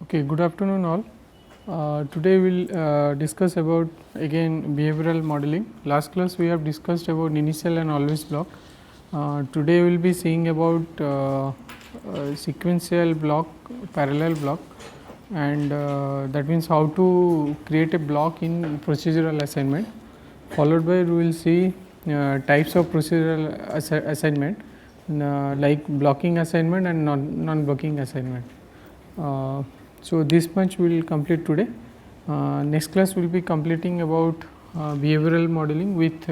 Okay, good afternoon all. Today we will discuss about again behavioral modeling. Last class we have discussed about initial and always block. Today we will be seeing about sequential block, parallel block, and that means how to create a block in procedural assignment. Followed by we will see types of procedural assignment like blocking assignment and non-blocking assignment. So this much we will complete today. Next class we will be completing about behavioral modeling with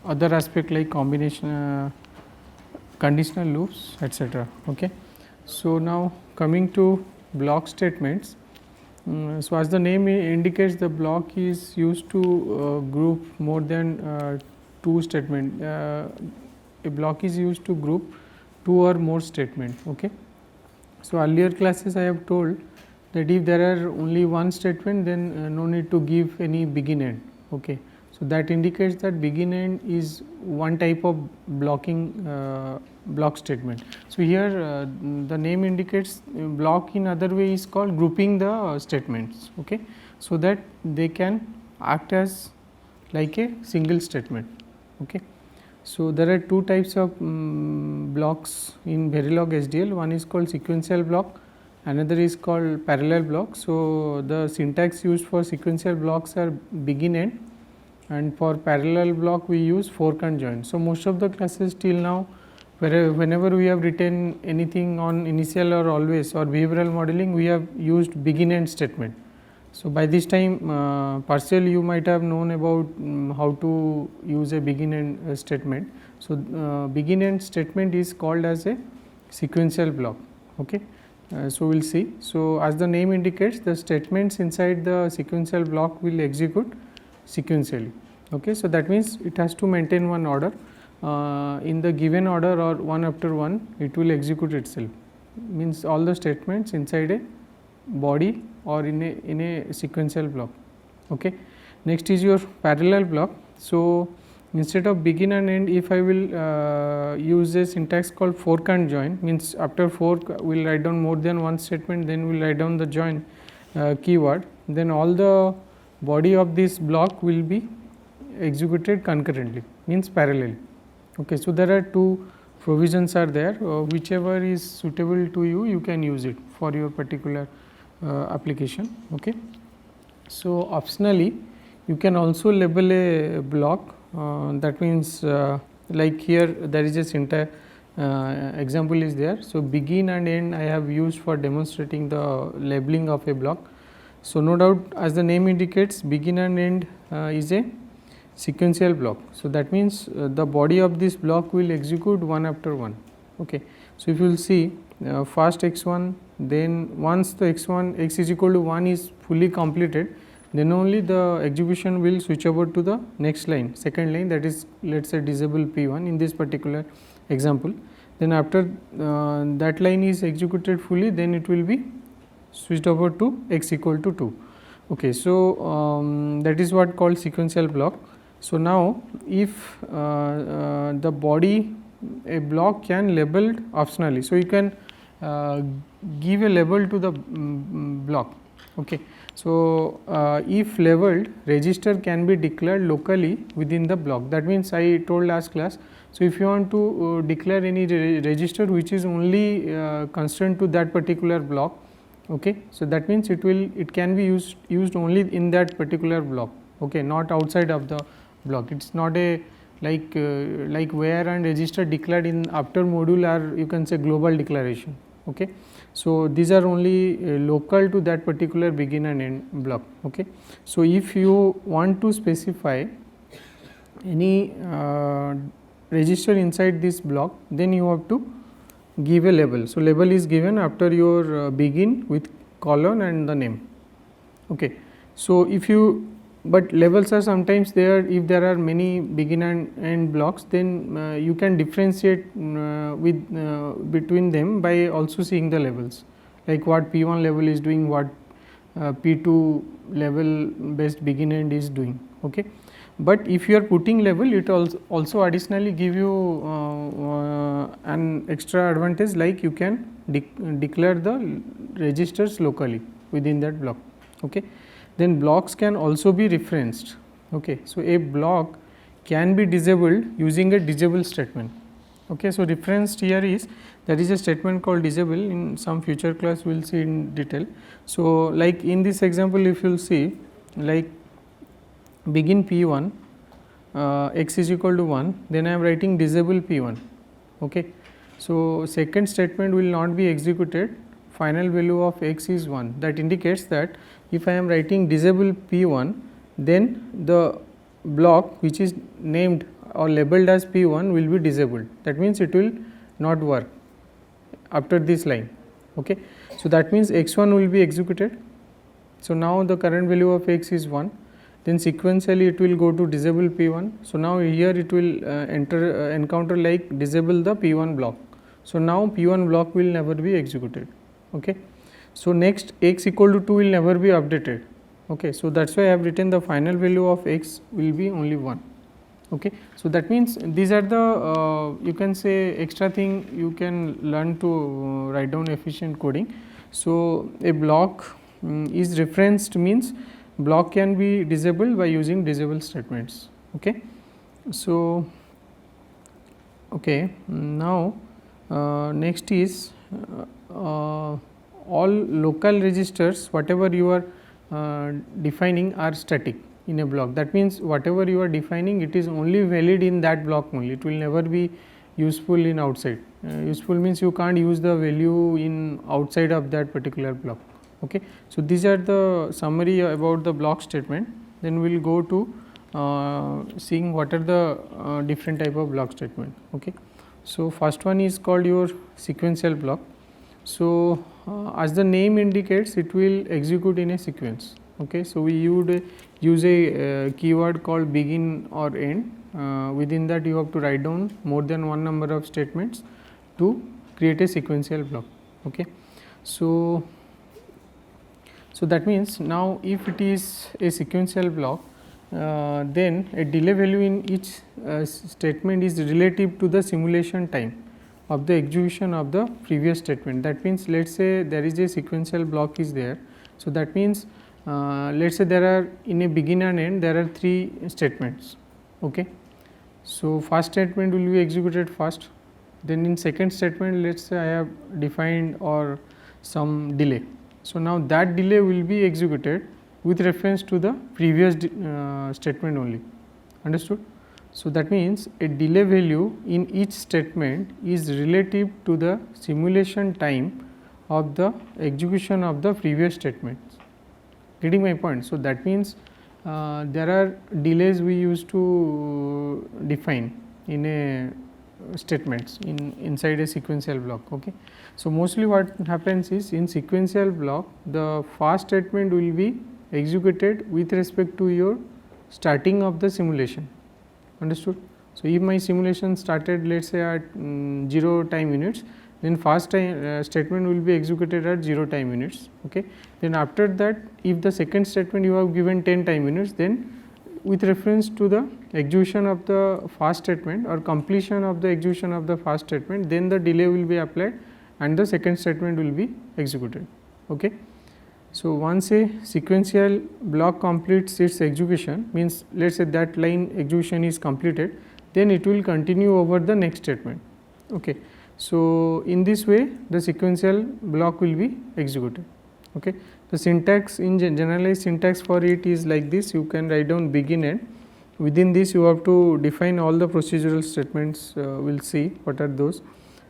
other aspect like combination, conditional loops, etc. Okay. So now coming to block statements. So as the name indicates, the block is used to group more than two statement. A block is used to group two or more statement. Okay. So earlier classes I have told that if there are only one statement, then no need to give any begin end. Okay. So that indicates that begin end is one type of blocking block statement. So here the name indicates block in other way is called grouping the statements. Okay. So that they can act as like a single statement. Okay. So there are two types of blocks in Verilog SDL. One is called sequential block, another is called parallel block. So the syntax used for sequential blocks are begin end, and for parallel block we use fork and join. So most of the classes till now, whenever we have written anything on initial or always or behavioral modeling, we have used begin end statement. So by this time partial you might have known about how to use a begin end statement. So begin end statement is called as a sequential block. Okay. So we will see. So as the name indicates, the statements inside the sequential block will execute sequentially. Okay. So that means it has to maintain one order. In the given order or one after one, it will execute itself. Means all the statements inside a body or in a sequential block. Okay. Next is your parallel block. So instead of begin and end, if I will use a syntax called fork and join, means after fork we will write down more than one statement, then we will write down the join keyword, then all the body of this block will be executed concurrently, means parallelly. Okay. So there are two provisions are there, whichever is suitable to you, you can use it for your particular application. Okay. So optionally you can also label a block, that means like here there is a syntax example is there. So begin and end I have used for demonstrating the labeling of a block. So no doubt, as the name indicates, begin and end is a sequential block. So that means the body of this block will execute one after one. Okay. So if you will see first x1, then once the x1 x is equal to 1 is fully completed, then only the execution will switch over to the next line, second line, that is let us say disable p1 in this particular example. Then after that line is executed fully, then it will be switched over to x equal to 2. Okay. So that is what called sequential block. So now if the body a block can labeled optionally, so you can give a label to the block. Okay. So if labeled, register can be declared locally within the block. That means I told last class. So if you want to declare any register which is only constrained to that particular block, okay, so that means it can be used only in that particular block. Okay, not outside of the block. It's not a like where and register declared in after module, or you can say global declaration. Okay. So these are only local to that particular begin and end block. Okay. So if you want to specify any register inside this block, then you have to give a label. So label is given after your begin with colon and the name. Okay. So if you, but labels are sometimes there, if there are many begin and end blocks, then you can differentiate with between them by also seeing the labels, like what p1 label is doing, what p2 label based begin end is doing. Okay. But if you are putting label, it also additionally give you an extra advantage, like you can declare the registers locally. within that block. Okay. Then blocks can also be referenced. Okay. So, a block can be disabled using a disable statement. Okay. So, referenced here is, there is a statement called disable, in some future class we will see in detail. So, like in this example, if you will see, like begin P1 x is equal to 1, then I am writing disable P1. Okay. So, second statement will not be executed, final value of x is 1, that indicates that if I am writing disable P1, then the block which is named or labeled as P1 will be disabled, that means it will not work after this line. Okay. So, that means x1 will be executed. So, now the current value of x is 1, then sequentially it will go to disable P1. So, now here it will encounter like disable the P1 block. So, now P1 block will never be executed. Okay. So, next x equal to 2 will never be updated. Okay. So, that is why I have written the final value of x will be only 1. Okay. So, that means these are the you can say extra thing you can learn to write down efficient coding. So, a block is referenced means block can be disabled by using disable statements. Okay. So, okay, now next is all local registers whatever you are defining are static in a block. That means, whatever you are defining, it is only valid in that block only, it will never be useful in outside. Useful means you can't use the value in outside of that particular block. Okay. So, these are the summary about the block statement. Then we will go to seeing what are the different type of block statement. Okay. So, first one is called your sequential block. So, as the name indicates, it will execute in a sequence. Okay. So, we would use a keyword called begin or end. Within that you have to write down more than one number of statements to create a sequential block. Okay. So, that means now if it is a sequential block, then a delay value in each statement is relative to the simulation time of the execution of the previous statement. That means, let us say there is a sequential block is there. So, that means let us say there are in a begin and end there are 3 statements. Okay. So, first statement will be executed first, then in second statement let us say I have defined or some delay. So, now that delay will be executed with reference to the previous statement only. Understood? So, that means a delay value in each statement is relative to the simulation time of the execution of the previous statements. Getting my point? So, that means there are delays we used to define in a statements inside a sequential block. Okay. So, mostly what happens is in sequential block the first statement will be executed with respect to your starting of the simulation. Understood? So, if my simulation started let us say at 0 time units, then first statement will be executed at 0 time units. Okay. Then after that, if the second statement you have given 10 time units, then with reference to the execution of the first statement or completion of the execution of the first statement, then the delay will be applied and the second statement will be executed. Okay. So, once a sequential block completes its execution, means let us say that line execution is completed, then it will continue over the next statement. Okay. So, in this way the sequential block will be executed. Okay. The syntax in generalized syntax for it is like this, you can write down begin end. Within this you have to define all the procedural statements, we will see what are those,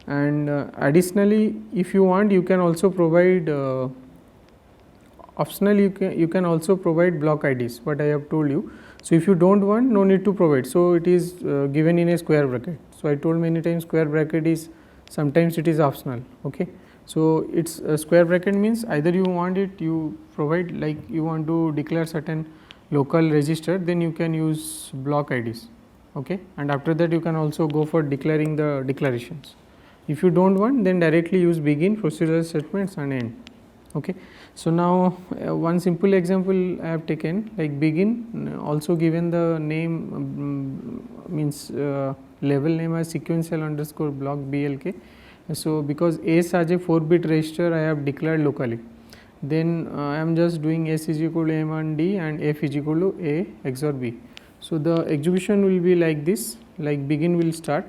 and additionally if you want you can also provide optionally you can also provide block IDs, what I have told you. So, if you do not want, no need to provide. So, it is given in a square bracket. So, I told many times square bracket is sometimes it is optional. Okay. So, its square bracket means either you want it you provide, like you want to declare certain local register, then you can use block IDs. Okay. And after that you can also go for declaring the declarations. If you do not want, then directly use begin, procedural statements and end. Okay. So, now one simple example I have taken, like begin, also given the name means label name as sequential underscore block BLK. So, because S as a 4-bit register I have declared locally, then I am just doing S is equal to M and D and F is equal to A XOR B. So, the execution will be like this, like begin will start,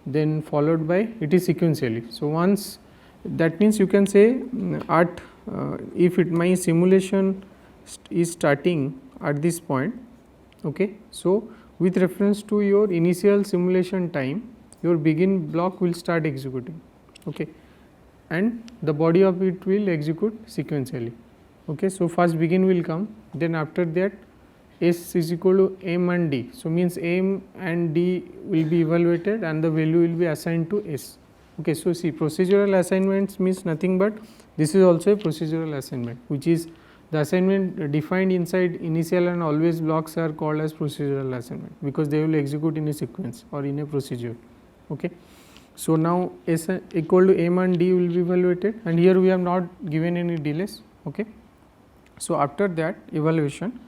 then followed by, it is sequentially. So, once that means you can say at if my simulation is starting at this point. Okay. So, with reference to your initial simulation time, your begin block will start executing. Okay. And the body of it will execute sequentially. Okay. So, first begin will come, then after that S is equal to M and D. So, means M and D will be evaluated and the value will be assigned to S. Okay. So, see, procedural assignments means nothing but this is also a procedural assignment, which is the assignment defined inside initial and always blocks are called as procedural assignment, because they will execute in a sequence or in a procedure. Okay. So, now S equal to M and D will be evaluated, and here we have not given any delays. Okay. So, after that evaluation,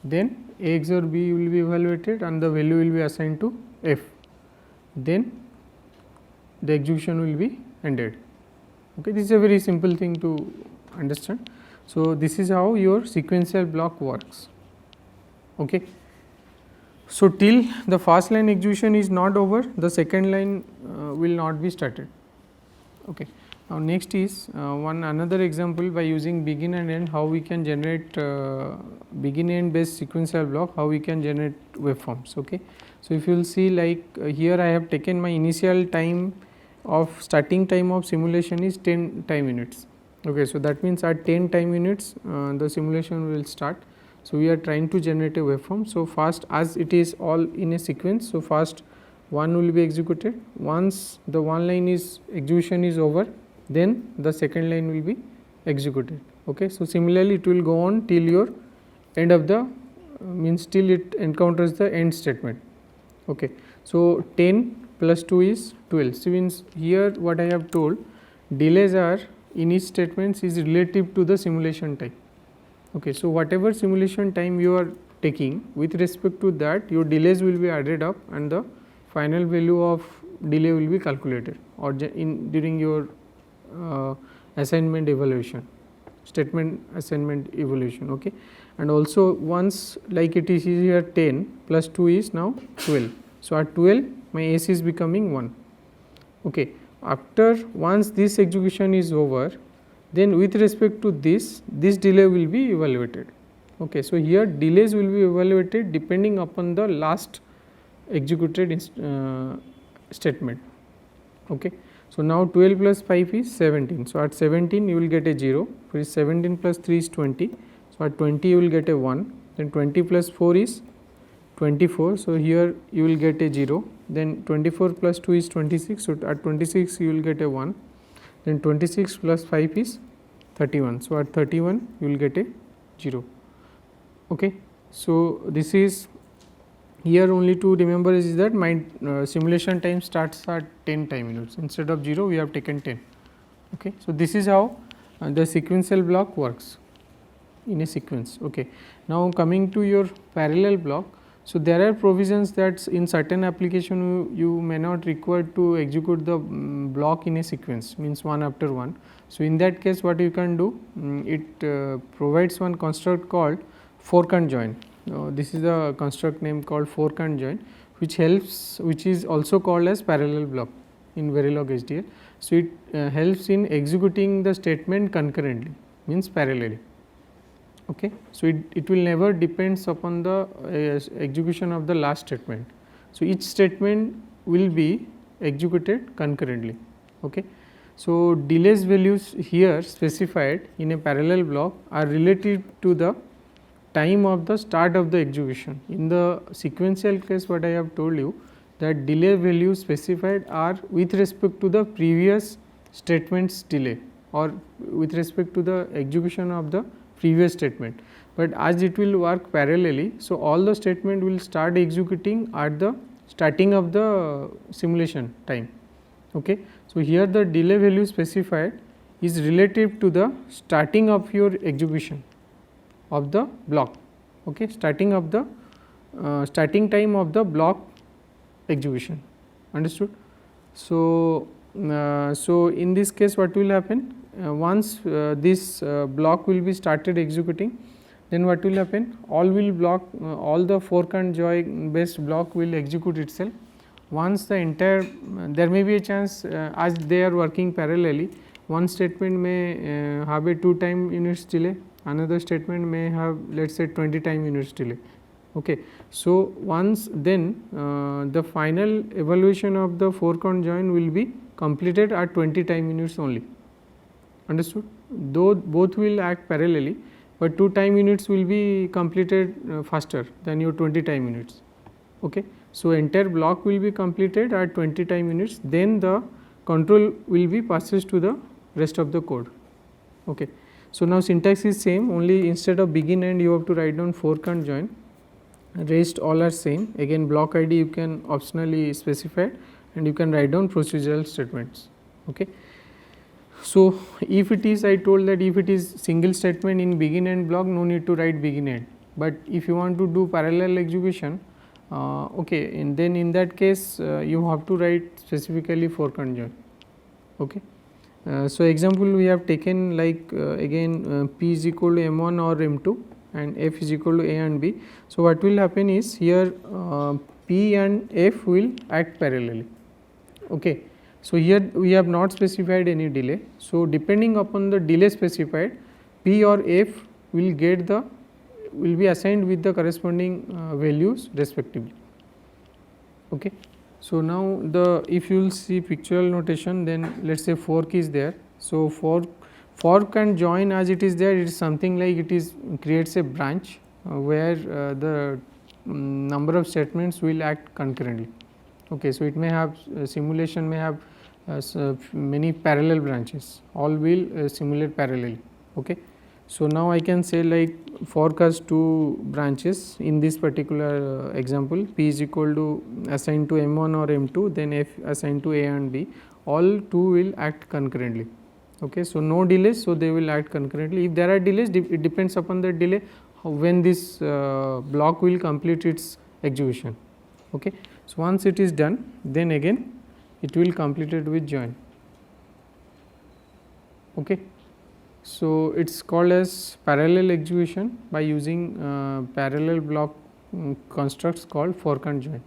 then A XOR B will be evaluated and the value will be assigned to F, then the execution will be ended. Okay. This is a very simple thing to understand. So, this is how your sequential block works. Okay. So, till the first line execution is not over, the second line will not be started. Okay. Now, next is another example by using begin and end, how we can generate begin end based sequential block, how we can generate waveforms. Okay. So, if you will see, like here I have taken my initial time of starting time of simulation is 10 time units. Okay. So, that means at 10 time units the simulation will start. So, we are trying to generate a waveform. So, first, as it is all in a sequence, so first one will be executed. Once the one line is execution is over, then the second line will be executed. Okay. So, similarly it will go on till your end of the means till it encounters the end statement. Okay. So, 10 plus 2 is 12. So, means here what I have told, delays are in each statements is relative to the simulation time. Okay. So, whatever simulation time you are taking, with respect to that your delays will be added up and the final value of delay will be calculated, or during your assignment evaluation, statement assignment evaluation. Okay. And also once, like it is here 10 plus 2 is now 12. So, at 12 my S is becoming 1. Okay. After once this execution is over, then with respect to this delay will be evaluated. Okay. So, here delays will be evaluated depending upon the last executed statement. Okay. So, now 12 plus 5 is 17. So, at 17 you will get a 0, for 17 plus 3 is 20. So, at 20 you will get a 1, then 20 plus 4 is 24. So, here you will get a 0, then 24 plus 2 is 26. So, at 26 you will get a 1, then 26 plus 5 is 31. So, at 31 you will get a 0. Okay. So, this is here only to remember is that my simulation time starts at 10 time units, instead of 0 we have taken 10. Okay. So, this is how the sequential block works in a sequence. Okay. Now, coming to your parallel block. So, there are provisions that in certain application you may not require to execute the block in a sequence, means one after one. So, in that case what you can do, it provides one construct called fork and join. This is a construct name called fork and join, which helps, which is also called as parallel block in Verilog HDL. So, it helps in executing the statement concurrently, means parallelly. Okay. So, it will never depends upon the execution of the last statement. So, each statement will be executed concurrently. Okay. So, delays values here specified in a parallel block are related to the time of the start of the execution. In the sequential case, what I have told you, that delay values specified are with respect to the previous statement's delay, or with respect to the execution of the previous statement, but as it will work parallelly. So, all the statement will start executing at the starting of the simulation time. Okay. So, here the delay value specified is relative to the starting of your execution of the block. Okay. Starting of the starting time of the block execution. Understood? So, so in this case what will happen, once this block will be started executing, then what will happen, all the fork and join based block will execute itself. Once the entire there may be a chance as they are working parallelly, one statement may have a 2 time units delay, another statement may have let us say 20 time units delay. Okay. So, once then the final evaluation of the fork and join will be completed at 20 time units only. Understood? Though both will act parallelly, but 2 time units will be completed faster than your 20 time units. Okay. So, entire block will be completed at 20 time units, then the control will be passes to the rest of the code. Okay. So, now syntax is same, only instead of begin end you have to write down fork and join, rest all are same. Again block ID you can optionally specify and you can write down procedural statements. Okay. So, if it is I told that if it is single statement in begin end block, no need to write begin end, but if you want to do parallel execution, okay, and then in that case you have to write specifically fork and join. Okay. So, example we have taken like again P is equal to M1 or M2 and F is equal to A and B. So, what will happen is here P and F will act parallelly. Okay. So, here we have not specified any delay. So, depending upon the delay specified, P or F will get the will be assigned with the corresponding values respectively. Okay. So, now the if you will see pictorial notation, then let us say fork is there. So, fork and join as it is there, it is something like it is creates a branch where the number of statements will act concurrently. Okay. So, it may have simulation may have many parallel branches, all will simulate parallelly. Okay. So, now I can say like fork has 2 branches in this particular example, P is equal to assigned to M1 or M2, then F assigned to A and B, all 2 will act concurrently. Okay. So, no delays, so they will act concurrently. If there are delays, it depends upon the delay when this block will complete its execution. Okay. So, once it is done, then again it will complete it with join. Okay. So, it is called as parallel execution by using parallel block constructs called fork and join.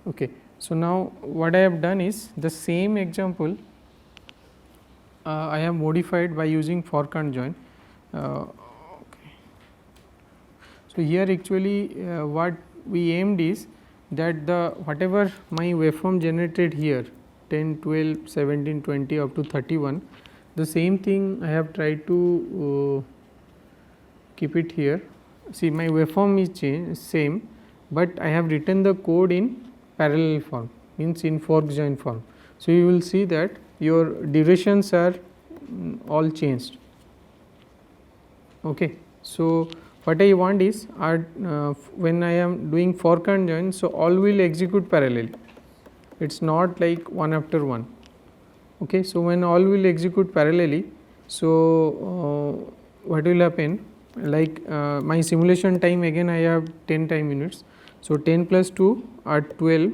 Okay. So, now what I have done is the same example I have modified by using fork and join. Okay. So, here actually what we aimed is that the whatever my waveform generated here 10, 12, 17, 20 up to 31, the same thing I have tried to keep it here. See, my waveform is same, but I have written the code in parallel form, means in fork join form. So, you will see that your durations are all changed. Okay. So, what I want is when I am doing fork and join, so all will execute parallelly, it is not like one after one. Okay. So, when all will execute parallelly, so what will happen, like my simulation time again I have 10 time units. So, 10 plus 2 are 12,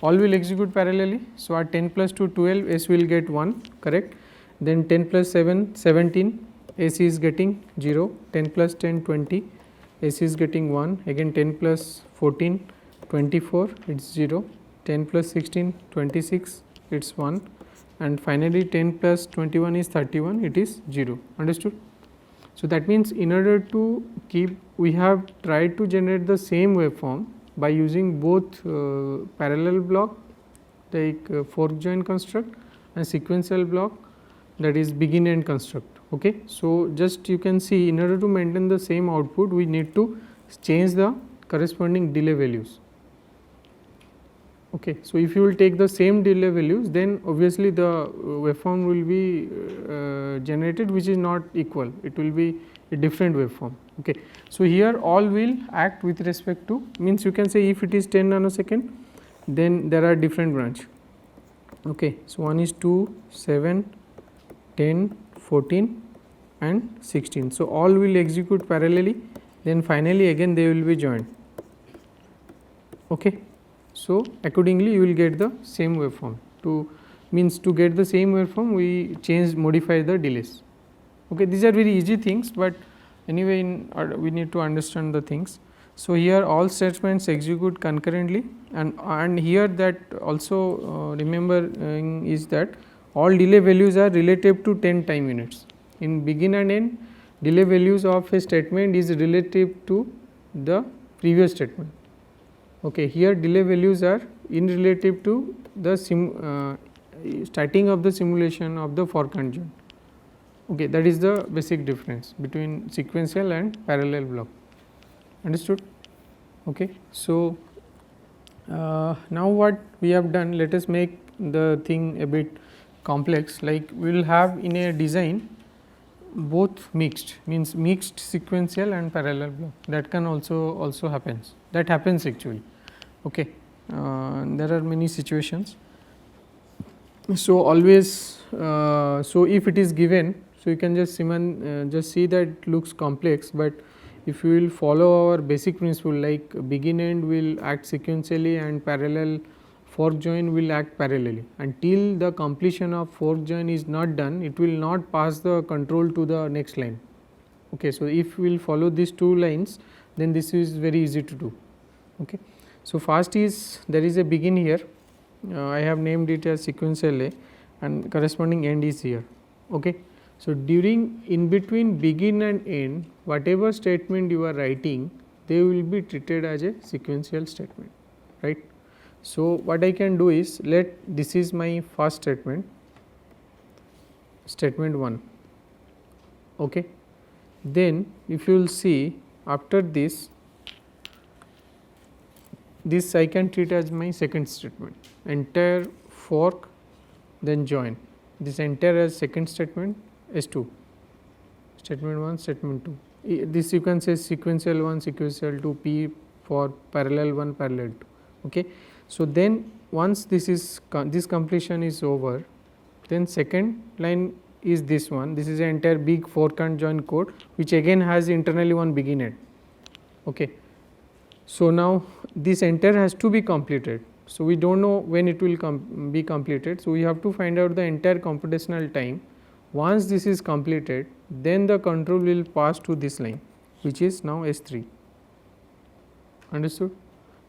all will execute parallelly. So, at 10 plus 2 12, S will get 1, correct. Then 10 plus 7 17, S is getting 0, 10 plus 10 20, S is getting 1, again 10 plus 14 24, it is 0, 10 plus 16 26, it is 1, and finally 10 plus 21 is 31, it is 0. Understood? So, that means in order to keep, we have tried to generate the same waveform by using both parallel block like fork join construct and sequential block, that is begin end construct. Okay. So, just you can see, in order to maintain the same output, we need to change the corresponding delay values. Okay. So, if you will take the same delay values, then obviously the waveform will be generated which is not equal, it will be a different waveform. Okay. So, here all will act with respect to, means you can say if it is 10 nanosecond, then there are different branch. Okay. So, one is 2, 7, 10, 14 and 16. So, all will execute parallelly, then finally again they will be joined. Okay. So, accordingly you will get the same waveform. To means to get the same waveform we modify the delays. Okay, these are very easy things, but anyway we need to understand the things. So, here all statements execute concurrently, and here that also remembering is that all delay values are relative to 10 time units. In begin and end, delay values of a statement is relative to the previous statement. Okay, here delay values are in relative to the starting of the simulation of the fork and join. Okay, that is the basic difference between sequential and parallel block. Understood? Okay. So, now what we have done, let us make the thing a bit complex, like we will have in a design both mixed, means mixed sequential and parallel block, that can also happens, that happens actually. Okay. There are many situations. So, always so if it is given, so you can just see that it looks complex, but if you will follow our basic principle, like begin end will act sequentially and parallel fork join will act parallelly, until the completion of fork join is not done, it will not pass the control to the next line. Okay. So, if we will follow these two lines, then this is very easy to do. Okay. So, first is there is a begin here, I have named it as sequential A, and corresponding end is here. Okay. So, during in between begin and end, whatever statement you are writing, they will be treated as a sequential statement, right. So, what I can do is, this is my first statement, statement 1. Okay. Then if you will see, after this I can treat as my second statement, entire fork then join, this entire as second statement S2, statement 1, statement 2. This you can say sequential 1, sequential 2, P for parallel 1, parallel 2. Okay. So, then once this completion is over, then second line is this one, this is an entire big fork and join code, which again has internally one begin end. Okay. So, now this entire has to be completed. So, we do not know when it will be completed. So, we have to find out the entire computational time. Once this is completed, then the control will pass to this line, which is now S3. Understood?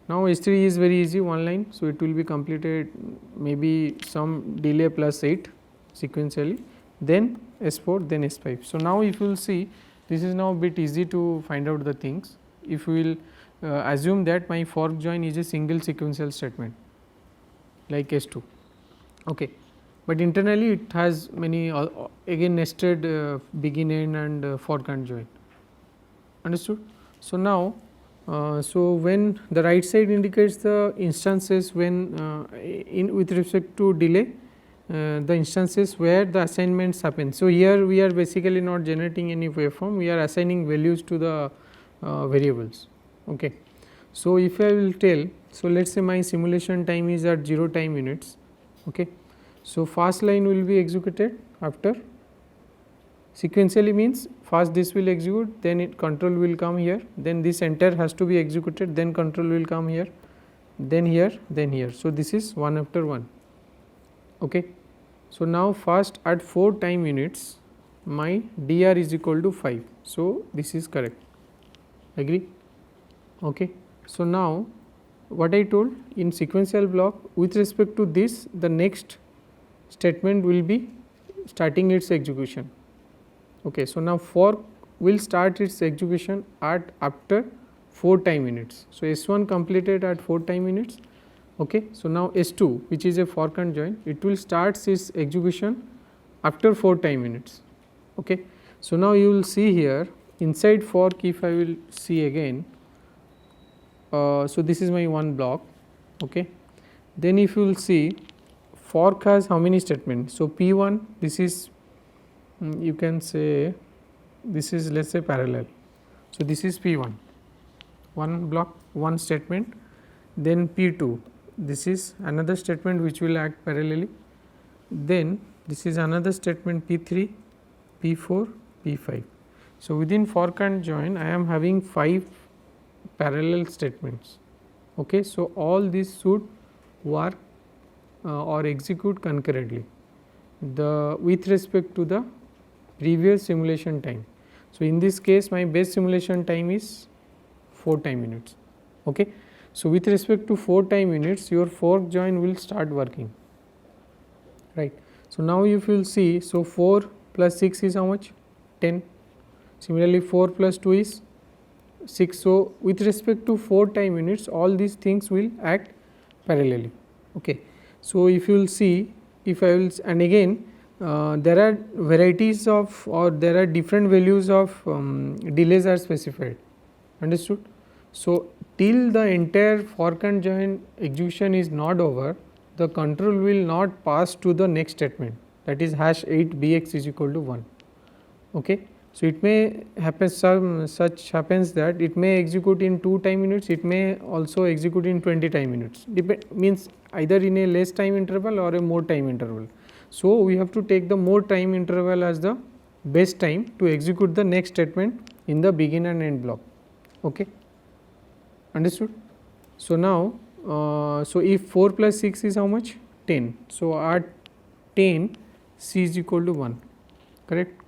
Now, S3 is very easy, one line. So, it will be completed maybe some delay plus 8 sequentially, then S4, then S5. So, now if you will see, this is now a bit easy to find out the things. If we will assume that my fork join is a single sequential statement like S2. Okay. But internally it has many again nested begin end and fork and join. Understood? So, now so when the right side indicates the instances when with respect to delay, the instances where the assignments happen. So, here we are basically not generating any waveform, we are assigning values to the variables. Okay. So, if I will tell, so let us say my simulation time is at 0 time units. Okay. So, first line will be executed after sequentially, means first this will execute, then control will come here, then this entire has to be executed, then control will come here, then here, then here. So, this is one after one. Okay. So, now first at 4 time units my dr is equal to 5. So, this is correct, agree. Okay. So, now what I told, in sequential block with respect to this, the next statement will be starting its execution. Okay. So, now fork will start its execution at after 4 time units. So, S1 completed at 4 time units. Okay. So, now S2, which is a fork and join, it will start its execution after 4 time units. Okay. So, now you will see here inside fork, if I will see again, so this is my one block. Okay. Then if you will see, fork has how many statements? So, P1, this is you can say this is, let us say, parallel. So, this is P1, one block, one statement. Then P2, this is another statement which will act parallelly. Then this is another statement P3, P4, P5. So, within fork and join I am having 5 parallel statements. Okay. So, all these should work or execute concurrently with respect to the previous simulation time. So, in this case my base simulation time is 4 time units. Okay. So, with respect to 4 time units your fork join will start working, right. So, now if you will see, so 4 plus 6 is how much? 10. Similarly, 4 plus 2 is 6. So, with respect to 4 time units all these things will act parallelly. Okay. So, if you will see, if I will, and again there are varieties of, or there are different values of delays are specified, understood. So, till the entire fork and join execution is not over, the control will not pass to the next statement, that is hash 8 bx is equal to 1. Okay. So, it may happen, some such happens that it may execute in 2 time units, it may also execute in 20 time units, means either in a less time interval or a more time interval. So, we have to take the more time interval as the best time to execute the next statement in the begin and end block. Okay. Understood. So, now so if 4 plus 6 is how much? 10. So, at 10 c is equal to 1, correct.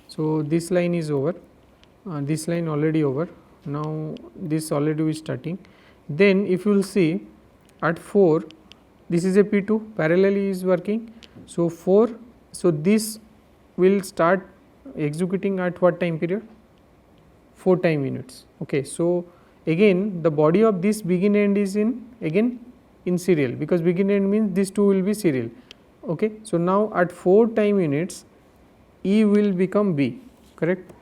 So, this line is over, this line already over, now this already is starting. Then if you will see at 4, this is a P2 parallelly is working. So, 4, so this will start executing at what time period? 4 time units. Okay. So, again the body of this begin end is in again in serial, because begin end means these two will be serial. Okay. So, now at 4 time units E will become B, correct.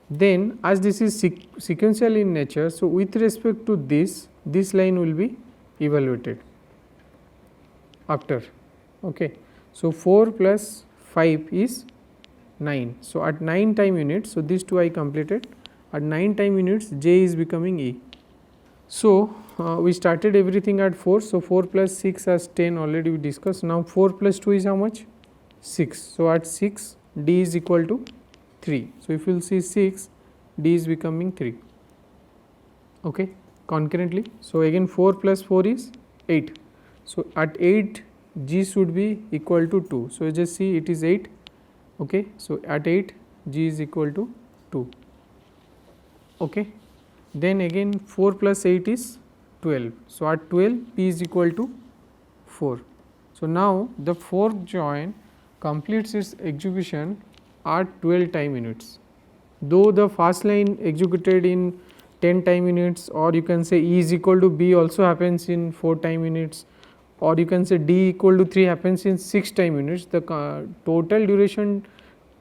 Then as this is sequential in nature, so with respect to this line will be evaluated after. Okay. So, 4 plus 5 is 9. So, at 9 time units, so these two I completed, at 9 time units J is becoming E. So, we started everything at 4. So, 4 plus 6 as 10 already we discussed. Now, 4 plus 2 is how much? 6. So, at 6 D is equal to 3. So, if you will see 6 D is becoming 3, okay, concurrently. So, again 4 plus 4 is 8. So, at 8 G should be equal to 2. So, just see it is 8, okay. So, at 8 G is equal to 2, okay. Then again 4 plus 8 is 12. So, at 12 P is equal to 4. So, now the fork join completes its execution at 12 time units, though the first line executed in 10 time units, or you can say E is equal to B also happens in 4 time units, or you can say D equal to 3 happens in 6 time units. The total duration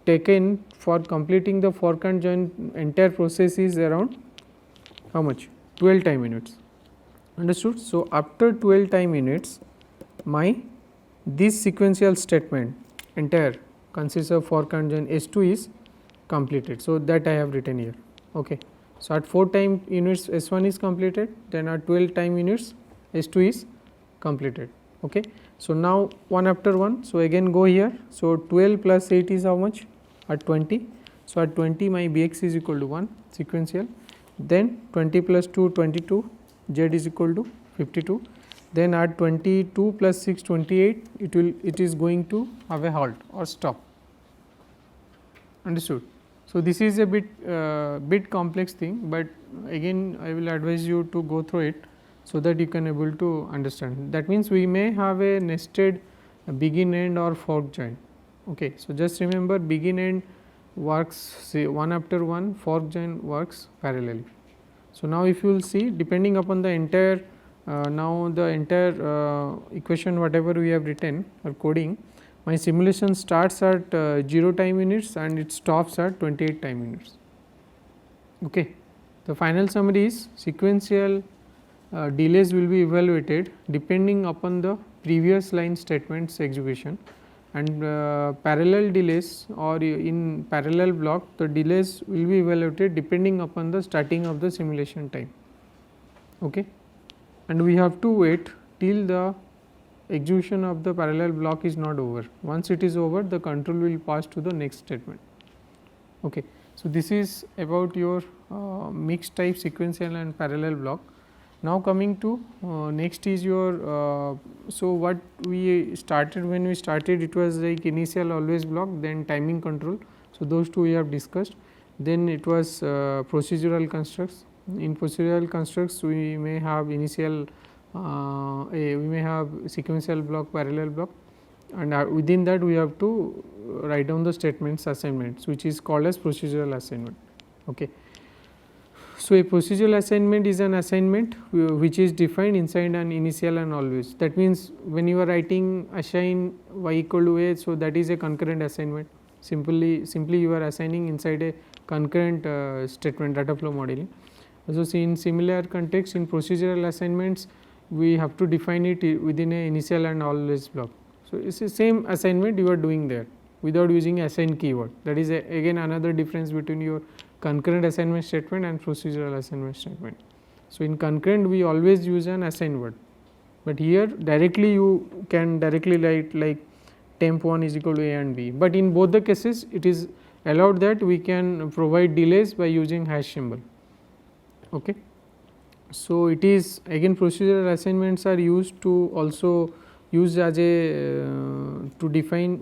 taken for completing the fork and join entire process is around how much? 12 time units, understood. So, after 12 time units my this sequential statement entire consists of fork and join S2 is completed. So, that I have written here. Okay. So, at 4 time units S1 is completed, then at 12 time units S2 is completed. Okay. So, now one after one. So, again go here. So, 12 plus 8 is how much? At 20. So, at 20 my Bx is equal to 1 sequential, then 20 plus 2 22, Z is equal to 52. Then at 22 plus 6 28, it is going to have a halt or stop, understood. So, this is a bit complex thing, but again I will advise you to go through it, so that you can able to understand. That means, we may have a nested begin end or fork join. Okay. So, just remember begin end works say one after one, fork join works parallelly. So, now if you will see, depending upon the entire now the entire equation whatever we have written or coding, my simulation starts at 0 time units and it stops at 28 time units. Okay. The final summary is sequential delays will be evaluated depending upon the previous line statements execution, and parallel delays or in parallel block the delays will be evaluated depending upon the starting of the simulation time. Okay. And we have to wait till the execution of the parallel block is not over. Once it is over, the control will pass to the next statement. Okay. So, this is about your mixed type sequential and parallel block, Now coming to next is your so what we started, when we started it was like initial always block, then timing control. So those two we have discussed. Then it was procedural constructs. In procedural constructs we may have initial we may have sequential block, parallel block, and within that we have to write down the statements assignments, which is called as procedural assignment. Okay. So, a procedural assignment is an assignment which is defined inside an initial and always. That means, when you are writing assign y equal to a, so that is a concurrent assignment. Simply you are assigning inside a concurrent statement, data flow modeling. So, see, in similar context, in procedural assignments we have to define it within a initial and always block. So, it is the same assignment you are doing there without using assign keyword. That is again another difference between your concurrent assignment statement and procedural assignment statement. So, in concurrent we always use an assign word, but here directly you can directly write like temp 1 is equal to a and b, but in both the cases it is allowed that we can provide delays by using hash symbol. Okay. So, it is again procedural assignments are used to also use as a to define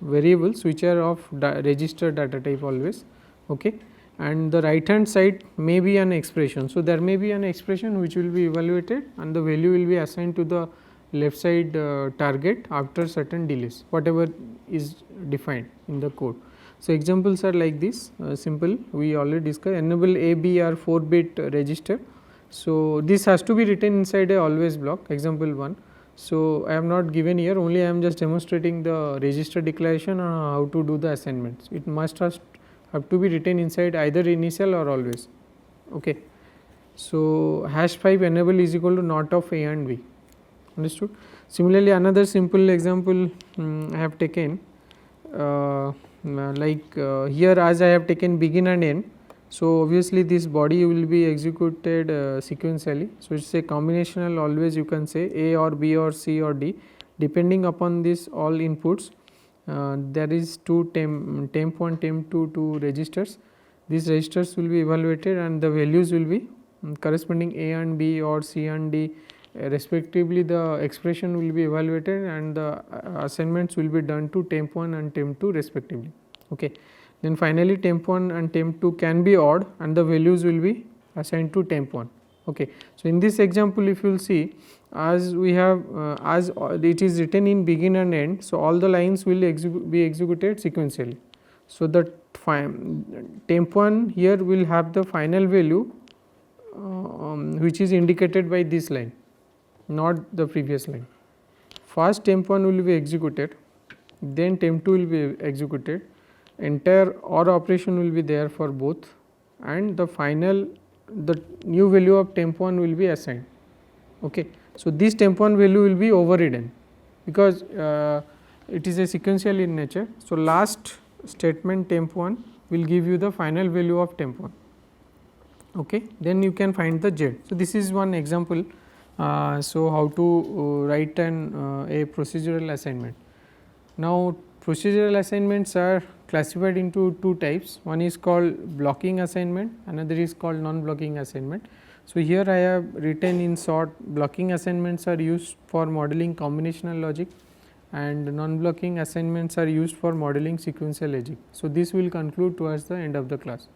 variables which are of register data type always. Okay. And the right hand side may be an expression. So, there may be an expression which will be evaluated and the value will be assigned to the left side target after certain delays, whatever is defined in the code. So, examples are like this simple, we already discussed. Enable A, B are 4 bit register. So, this has to be written inside a always block, example 1. So, I have not given here, only I am just demonstrating the register declaration and how to do the assignments. It must have to be written inside either initial or always. Okay. So, hash 5 enable is equal to not of a and b, understood. Similarly, another simple example I have taken here, as I have taken begin and end. So, obviously, this body will be executed sequentially. So, it is a combinational, always you can say A or B or C or D, depending upon this all inputs. There is two temp 1, temp 2 registers. These registers will be evaluated and the values will be corresponding A and B or C and D respectively. The expression will be evaluated and the assignments will be done to temp 1 and temp 2 respectively. Okay. Then finally, temp 1 and temp 2 can be odd and the values will be assigned to temp 1. Okay. So, in this example, if you will see, as we have as it is written in begin and end. So, all the lines will be executed sequentially. So, the temp 1 here will have the final value which is indicated by this line, not the previous line. First temp 1 will be executed, then temp 2 will be executed, entire OR operation will be there for both, and the final, the new value of temp 1 will be assigned. Okay. So, this temp 1 value will be overridden because it is a sequential in nature. So, last statement temp 1 will give you the final value of temp 1. Okay. Then you can find the Z. So, this is one example. So, how to write a procedural assignment. Now, procedural assignments are classified into two types. One is called blocking assignment, another is called non-blocking assignment. So, here I have written in short, blocking assignments are used for modeling combinational logic and non-blocking assignments are used for modeling sequential logic. So, this will conclude towards the end of the class.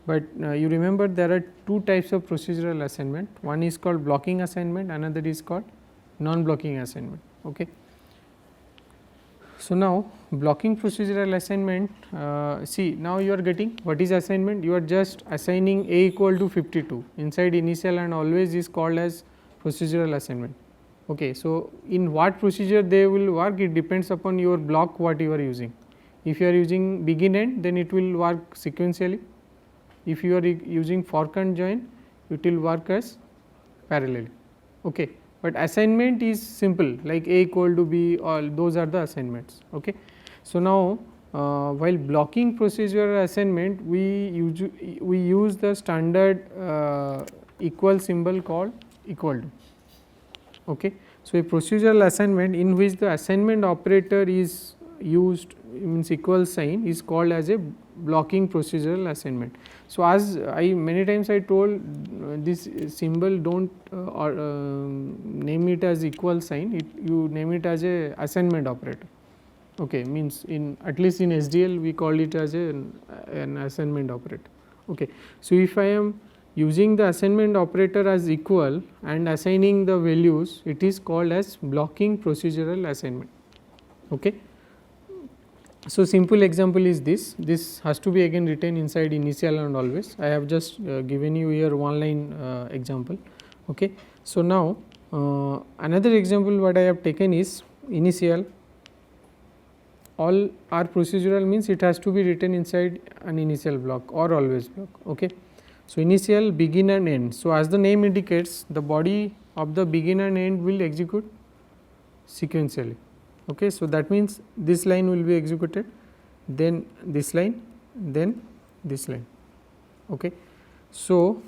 But you remember there are two types of procedural assignment, one is called blocking assignment, another is called non-blocking assignment. Okay. So, now blocking procedural assignment, see, now you are getting what is assignment, you are just assigning A equal to 52 inside initial and always is called as procedural assignment. Okay. So, in what procedure they will work, it depends upon your block what you are using. If you are using begin end, then it will work sequentially. If you are using fork and join, it will work as parallel. Okay. But assignment is simple, like A equal to B, all those are the assignments. Okay. So, now while blocking procedural assignment, we use the standard equal symbol called equal to. Okay. So, a procedural assignment in which the assignment operator is used means equal sign is called as a blocking procedural assignment. So, as I many times I told this symbol do not name it as equal sign, you name it as a assignment operator. Okay, means in at least in SDL we call it as an assignment operator. Okay. So, if I am using the assignment operator as equal and assigning the values, it is called as blocking procedural assignment. Okay. So, simple example is this has to be again written inside initial and always. I have just given you here one line example. Okay. So, now another example what I have taken is initial, all are procedural means it has to be written inside an initial block or always block. Okay. So, initial, begin and end. So, as the name indicates, the body of the begin and end will execute sequentially. Okay. So, that means this line will be executed, then this line, then this line. Okay. So,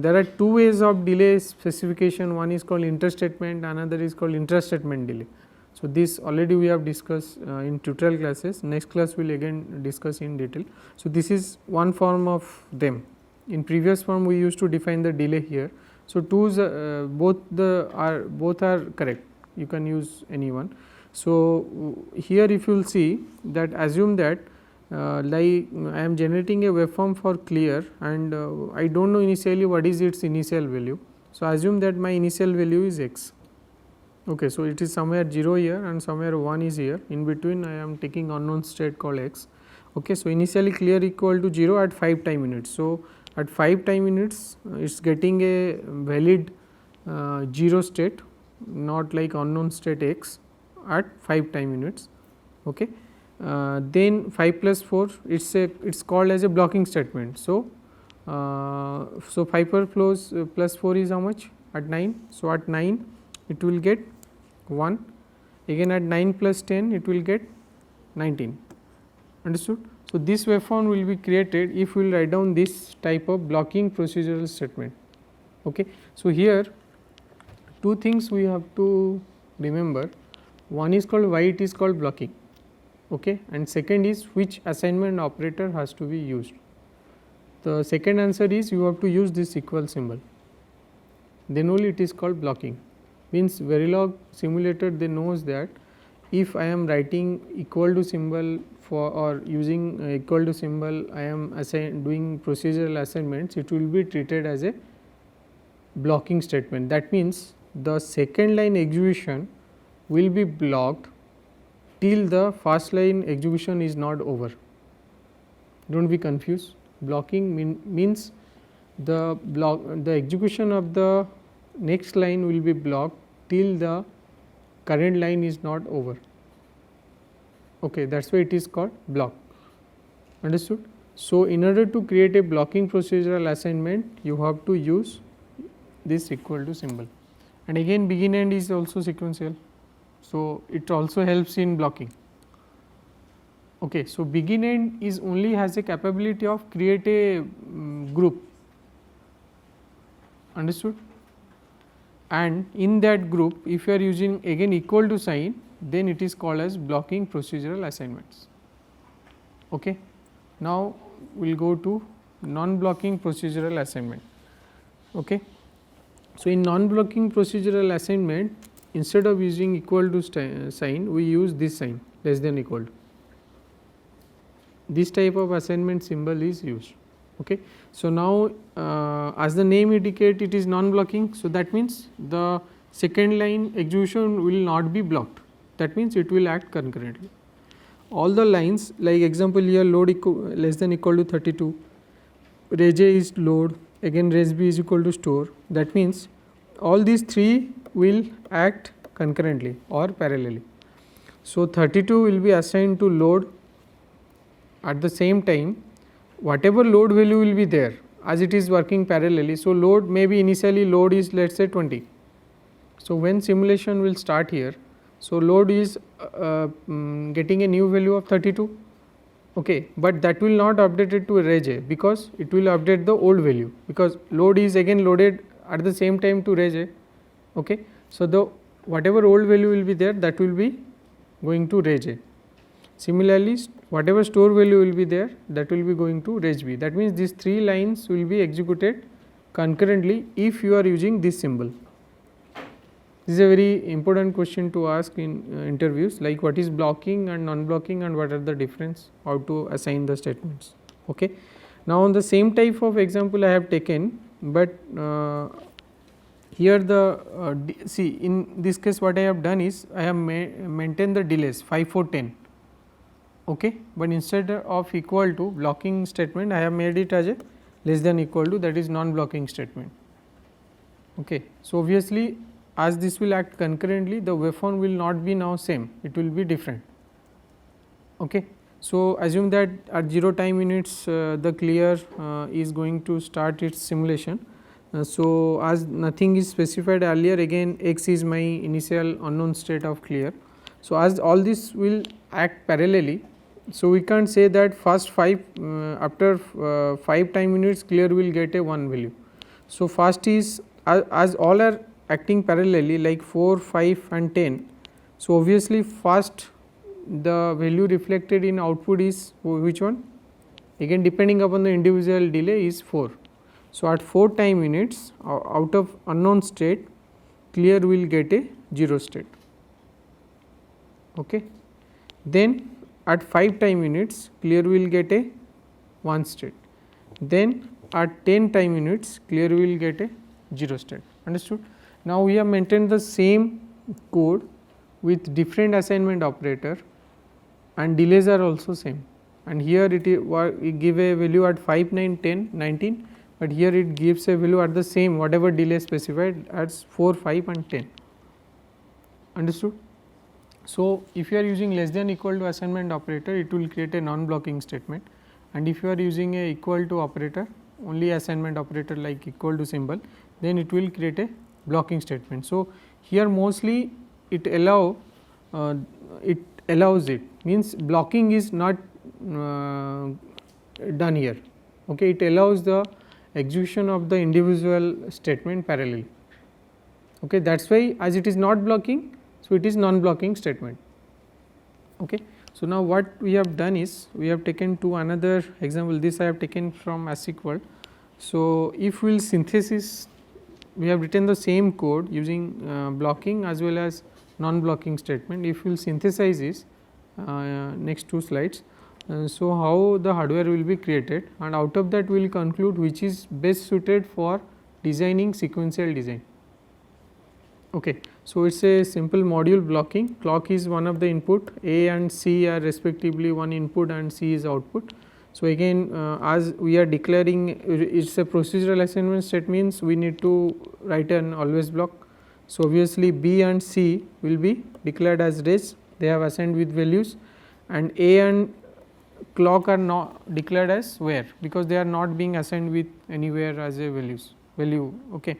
there are two ways of delay specification, one is called interstatement, another is called intrastatement delay. So, this already we have discussed in tutorial classes, next class we will again discuss in detail. So, this is one form of them. In previous form we used to define the delay here. So, both are correct, you can use any one. So, here if you will see that assume that like I am generating a waveform for clear and I do not know initially what is its initial value. So, assume that my initial value is x. Okay. So, it is somewhere 0 here and somewhere 1 is here, in between I am taking unknown state called x. Okay. So, initially clear equal to 0 at 5 time units. So, at 5 time units it is getting a valid 0 state, not like unknown state x at 5 time units. Okay. Then 5 plus 4 it is called as a blocking statement. So, 5 plus 4 is how much at 9. So, at 9 it will get 1, again at 9 plus 10 it will get 19, understood. So, this waveform will be created if we will write down this type of blocking procedural statement. Okay. So, here two things we have to remember, one is called why it is called blocking, okay, and second is which assignment operator has to be used. The second answer is you have to use this equal symbol, then only it is called blocking. Means Verilog simulator they knows that if I am writing equal to symbol for or using equal to symbol I am doing procedural assignments, it will be treated as a blocking statement. That means the second line execution will be blocked till the first line execution is not over. Do not be confused. Blocking means the execution of the next line will be blocked till the current line is not over. Okay, that is why it is called block, understood. So, in order to create a blocking procedural assignment you have to use this equal to symbol, and again begin end is also sequential. So, it also helps in blocking. Okay. So, begin end is only has a capability of create a group, understood, and in that group if you are using again equal to sign, then it is called as blocking procedural assignments. Okay. Now, we will go to non-blocking procedural assignment. Okay. So, in non-blocking procedural assignment, instead of using equal to sign we use this sign less than equal to. This type of assignment symbol is used. Okay. So, now as the name indicate it is non-blocking. So, that means the second line execution will not be blocked, that means it will act concurrently. All the lines like example here load less than equal to 32, res A is load, again res B is equal to store, that means all these three will act concurrently or parallelly. So, 32 will be assigned to load at the same time, whatever load value will be there as it is working parallelly. So, load maybe initially load is let us say 20. So, when simulation will start here, so load is getting a new value of 32, okay, but that will not update it to res A because it will update the old value, because load is again loaded at the same time to res A. Okay. So, the whatever old value will be there that will be going to res A. Similarly, whatever store value will be there, that will be going to reg B. That means these 3 lines will be executed concurrently if you are using this symbol. This is a very important question to ask in interviews, like what is blocking and non-blocking and what are the difference, how to assign the statements. Okay. Now, on the same type of example I have taken, but here the see, in this case what I have done is I have maintained the delays 5, 4, 10. Okay, but instead of equal to blocking statement, I have made it as a less than equal to, that is non-blocking statement. Okay. So, obviously, as this will act concurrently, the waveform will not be now same, it will be different. Okay. So, assume that at 0 time units the clear is going to start its simulation. So, as nothing is specified earlier, again x is my initial unknown state of clear. So, as all this will act parallelly, so we can't say that first 5 after 5 time units clear will get a 1 value. So, first is as all are acting parallelly like 4, 5 and 10. So, obviously, first the value reflected in output is which one? Again depending upon the individual delay is 4. So, at 4 time units out of unknown state clear will get a 0 state. Okay. Then at 5 time units clear will get a 1 state. Then at 10 time units clear will get a 0 state. Understood? Now, we have maintained the same code with different assignment operator and delays are also same, and here it give a value at 5, 9, 10, 19, but here it gives a value at the same whatever delay specified as 4, 5 and 10. Understood? So, if you are using less than equal to assignment operator, it will create a non-blocking statement, and if you are using a equal to operator, only assignment operator like equal to symbol, then it will create a blocking statement. So, here mostly it allows it, means blocking is not done here. Okay. It allows the execution of the individual statement parallel. Okay. That is why as it is not blocking, so it is non-blocking statement. Okay. So, now what we have done is we have taken to another example, this I have taken from ASIC world. So, if we will synthesis, we have written the same code using blocking as well as non-blocking statement. If we will synthesize this next 2 slides, so how the hardware will be created, and out of that we will conclude which is best suited for designing sequential design. Okay. So, it is a simple module blocking, clock is one of the input, A and C are respectively one input and C is output. So, again as we are declaring it is a procedural assignment state, means we need to write an always block. So, obviously, B and C will be declared as res, they have assigned with values, and A and clock are not declared as where, because they are not being assigned with anywhere as a value. Okay.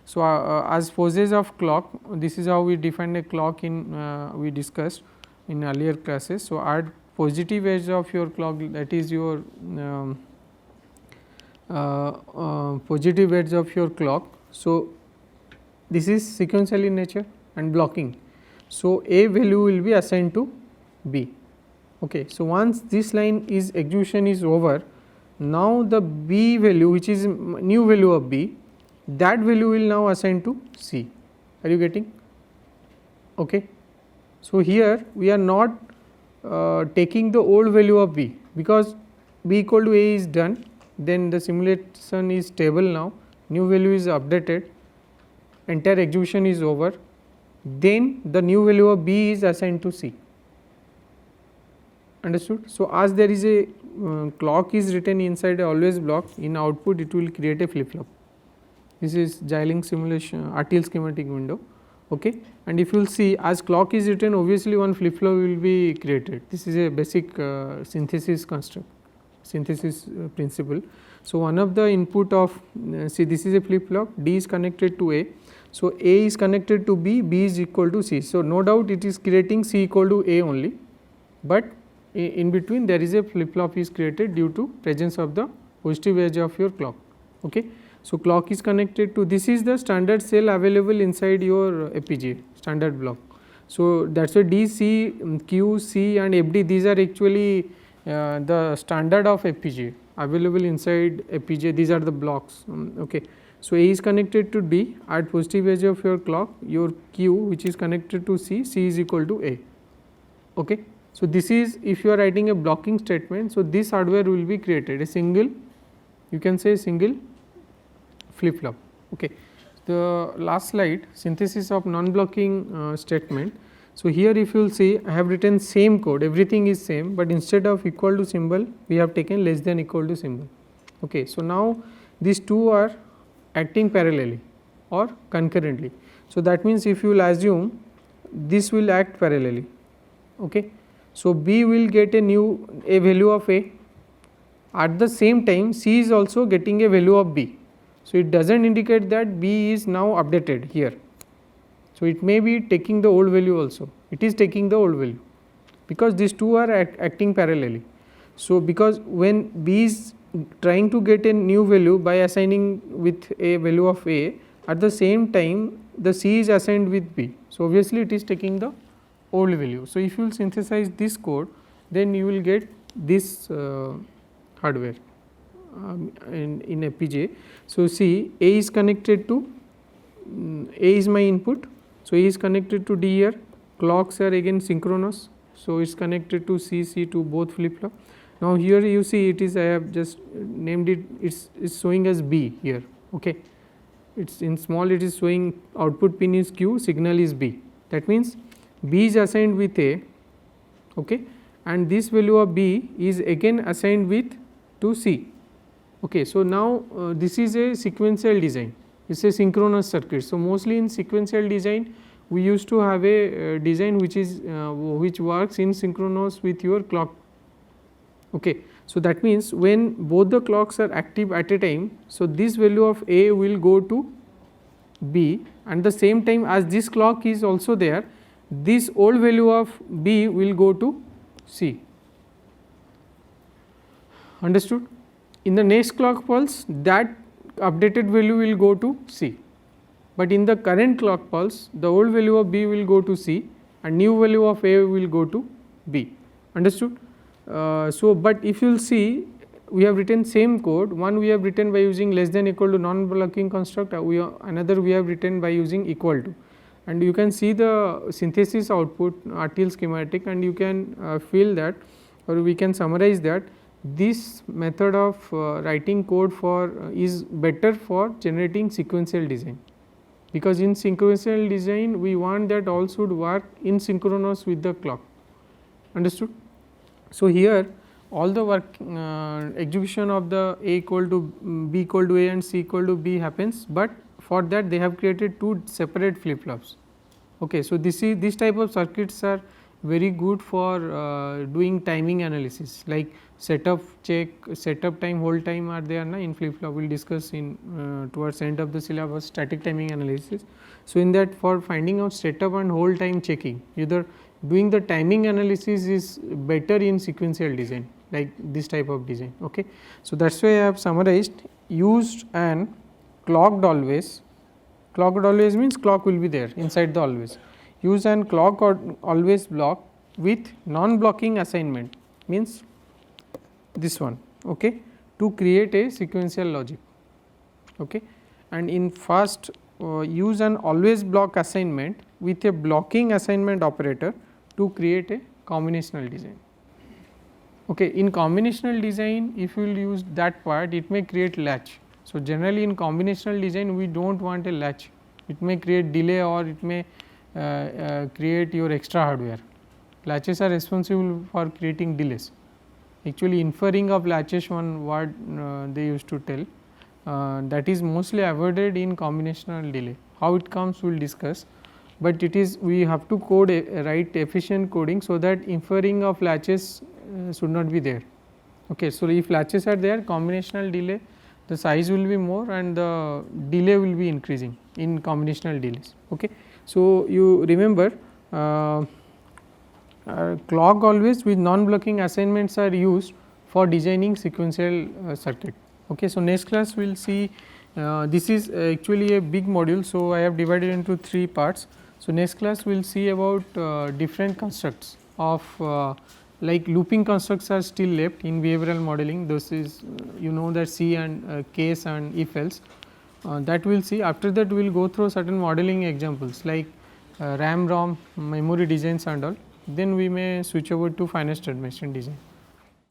So, as phases of clock, this is how we define a clock in we discussed in earlier classes. So, at positive edge of your clock, that is your positive edge of your clock. So, this is sequential in nature and blocking. So, A value will be assigned to B. Okay. So, once this line is execution is over, now the B value which is new value of B, that value will now assign to C. Are you getting? Okay. So, here we are not taking the old value of B, because B equal to A is done, then the simulation is stable now, new value is updated, entire execution is over, then the new value of B is assigned to C. Understood? So, as there is a clock is written inside a always block, in output it will create a flip flop. This is Xilinx simulation RTL schematic window. Okay. And if you will see, as clock is written, obviously one flip flop will be created. This is a basic synthesis construct, synthesis principle. So, one of the input of see, this is a flip flop, D is connected to A. So, A is connected to B, B is equal to C. So, no doubt it is creating C equal to A only, but in between there is a flip flop is created due to presence of the positive edge of your clock. Okay. So, clock is connected to, this is the standard cell available inside your FPGA standard block. So that's why D, C, Q, C and FD, these are actually the standard of FPGA available inside FPGA. These are the blocks. Okay. So A is connected to D at positive edge of your clock, your Q which is connected to C, C is equal to A. Okay. So this is if you are writing a blocking statement. So this hardware will be created, a single, you can say single flip flop. Okay. The last slide, synthesis of non-blocking statement. So here if you will see, I have written same code, everything is same, but instead of equal to symbol we have taken less than equal to symbol. Okay. So now these two are acting parallelly or concurrently. So that means if you will assume this will act parallelly. Okay. So B will get a value of A, at the same time C is also getting a value of B. So it does not indicate that B is now updated here. So it may be taking the old value also, it is taking the old value because these two are acting parallelly. So because when B is trying to get a new value by assigning with a value of A, at the same time the C is assigned with B. So obviously it is taking the old value. So if you will synthesize this code, then you will get this hardware in FPGA. So see, A is connected to A is my input. So A is connected to D here, clocks are again synchronous. So it is connected to C, C to both flip flop. Now here you see it is, I have just named it, it is showing as B here. Okay. It is in small, it is showing output pin is Q, signal is B. That means B is assigned with A, okay, and this value of B is again assigned with to C. Okay. So now this is a sequential design, it is a synchronous circuit. So mostly in sequential design we used to have a design which is which works in synchronous with your clock. Okay. So that means when both the clocks are active at a time, so this value of A will go to B, and the same time as this clock is also there, this old value of B will go to C. Understood? In the next clock pulse, that updated value will go to C, but in the current clock pulse the old value of B will go to C and new value of A will go to B. Understood? So but if you will see, we have written same code, one we have written by using less than equal to non-blocking construct, another we have written by using equal to, and you can see the synthesis output RTL schematic, and you can feel that, or we can summarize that this method of writing code for is better for generating sequential design, because in sequential design we want that all should work in synchronous with the clock. Understood? So here all the work execution of the A equal to B equal to A and C equal to B happens, but for that they have created two separate flip flops. Okay. So this type of circuits are very good for doing timing analysis, like setup check, setup time, hold time are there na in flip flop. We will discuss in towards end of the syllabus static timing analysis. So in that, for finding out setup and hold time checking, either doing the timing analysis is better in sequential design, like this type of design. Okay. So that is why I have summarized used and clocked always. Clocked always means clock will be there inside the always. Use and clock or always block with non-blocking assignment means this one, okay, to create a sequential logic. Okay. And in first use an always block assignment with a blocking assignment operator to create a combinational design. Okay. In combinational design, if you will use that part, it may create latch. So generally in combinational design we do not want a latch, it may create delay or it may create your extra hardware. Latches are responsible for creating delays. Actually inferring of latches, one word they used to tell, that is mostly avoided in combinational delay. How it comes we will discuss, but it is we have to code write efficient coding so that inferring of latches should not be there. Okay. So if latches are there, combinational delay, the size will be more and the delay will be increasing in combinational delays. Okay. So you remember clock always with non-blocking assignments are used for designing sequential circuit. Okay. So next class we will see this is actually a big module. So I have divided into 3 parts. So, next class we will see about different constructs of like looping constructs are still left in behavioral modeling. This is you know that C and case and if else that we will see. After that we will go through certain modeling examples like RAM, ROM, memory designs and all. Then we may switch over to finite state machine design.